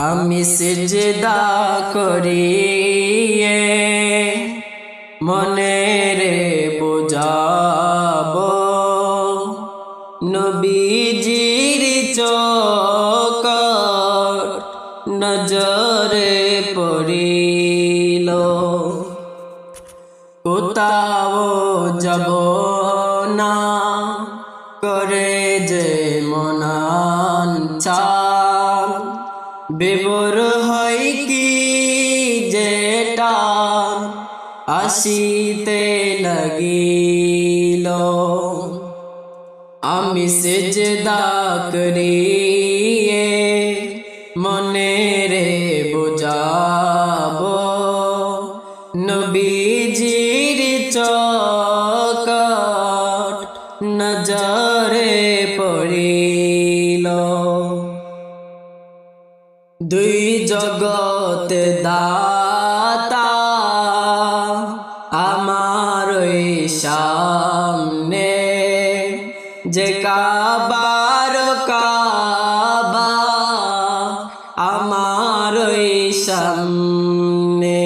আমি সিজদা করি মনে রে বুঝাবো নবীজির চোখের নজরে পড়িল কোথাও যাব না করে যে মনান চান বিবর হয় কি যেটা আসিতে লাগিল আমি সিজদা করি মনে রে বুঝাবো নবীজির চোখের নজরে পড়িল দুই জগত দাতা আমার সামনে যে কাবার কাবা আমার সামনে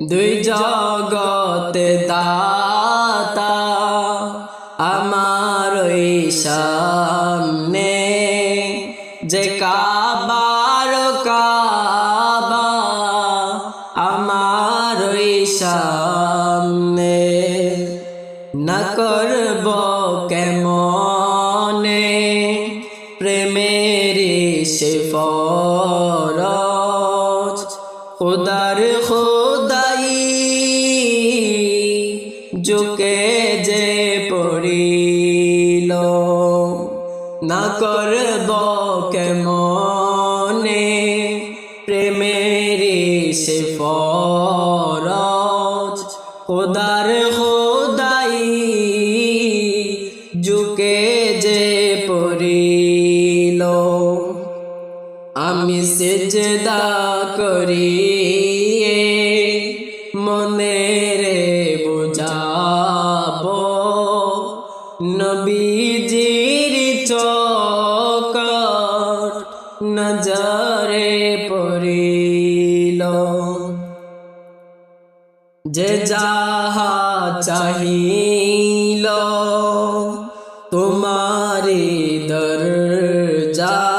দুই জগত দাতা আমার সামনে যে কাবার কাবা আমার সামনে না করব কেমনে প্রেমের সে ফরজ খুদার খুদাই ঝুঁকে যে পড়িল না করব কেমনে প্রেমের সে ফরজ খুদার খুদাই ঝুঁকে যে পড়িল আমি সিজদা করি মনে রে বুঝাবো নবীজির চোখের নজরে পড়িল যে যাহা চাহিল তোমারি দরজায়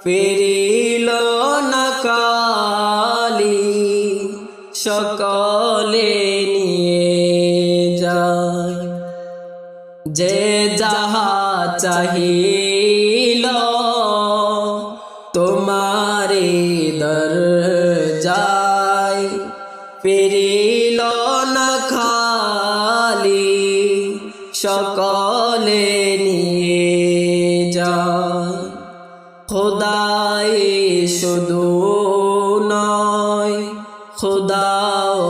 ফিরিল না কালি সকলে নিয়ে যায় যে যাহা চাহিল তোমারি দরজায় ফিরিল না খালি সকলে নিয়ে যায় খোদাই শুধু নয় খোদাও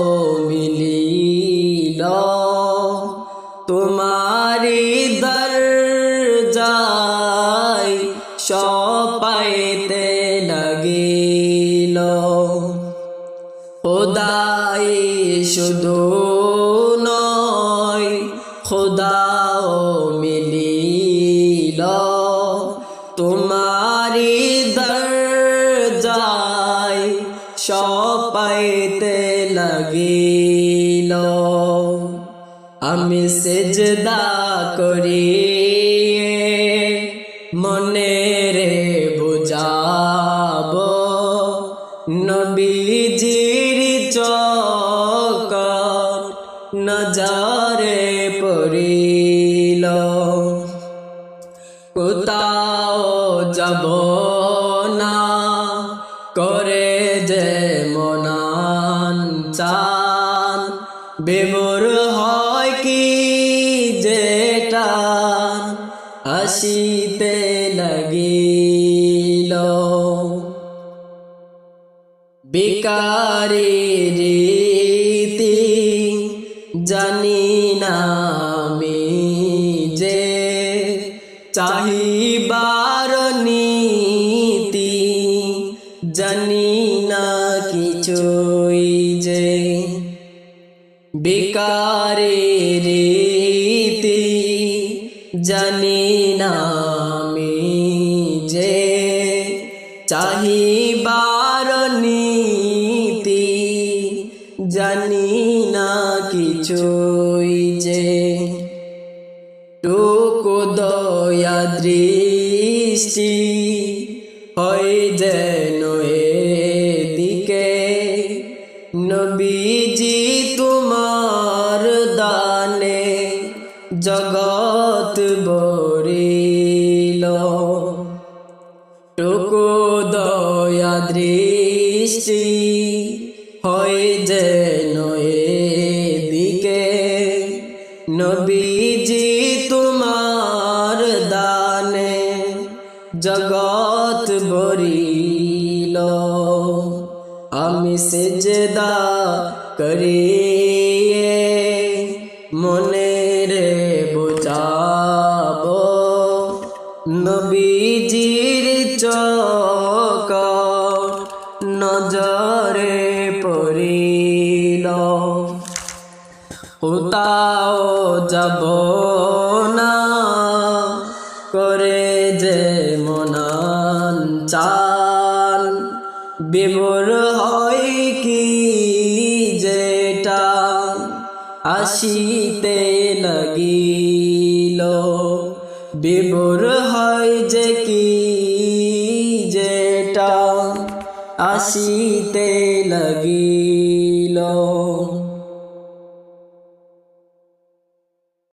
মিলিল তোমারি দরজায় সপাইতে লাগিল খোদাই শুধু নয় খোদাও মিলিল তোমারি দরজায় সপাইতে লাগিল আমি সিজদা করি মনে রে বুঝাবো নবীজির চোখের নজরে পড়িল কোথাও যাব না করে যে মনান চান বিবর হয় কি যেটা আসিতে লাগিল বিকারি রীতি জানি না আমি যে চাহিবার নীতি জানি না কিছুই যে বিকারি রীতি জানি না আমি যে চাহিবার নীতি জানি না কিছুই যে, টুকু দয়া দৃষ্টি হয় যেন এদিকে, নবীজি তোমার দানে জগৎ বরিল। টুকু দয়া দৃষ্টি হয় যেন এদিকে, নবীজি তোমার দানে জগৎ বরিল। আমি সিজদা করি মনে রে বুঝাবো, নবীজির চোখ নজরে পড়িল। কোথাও যাব না করে যে মনান চান, বিভোর হয় কি যেটা আসিতে লাগিল, বিভোর হয় যে কি যেটা আসিতে লাগিল।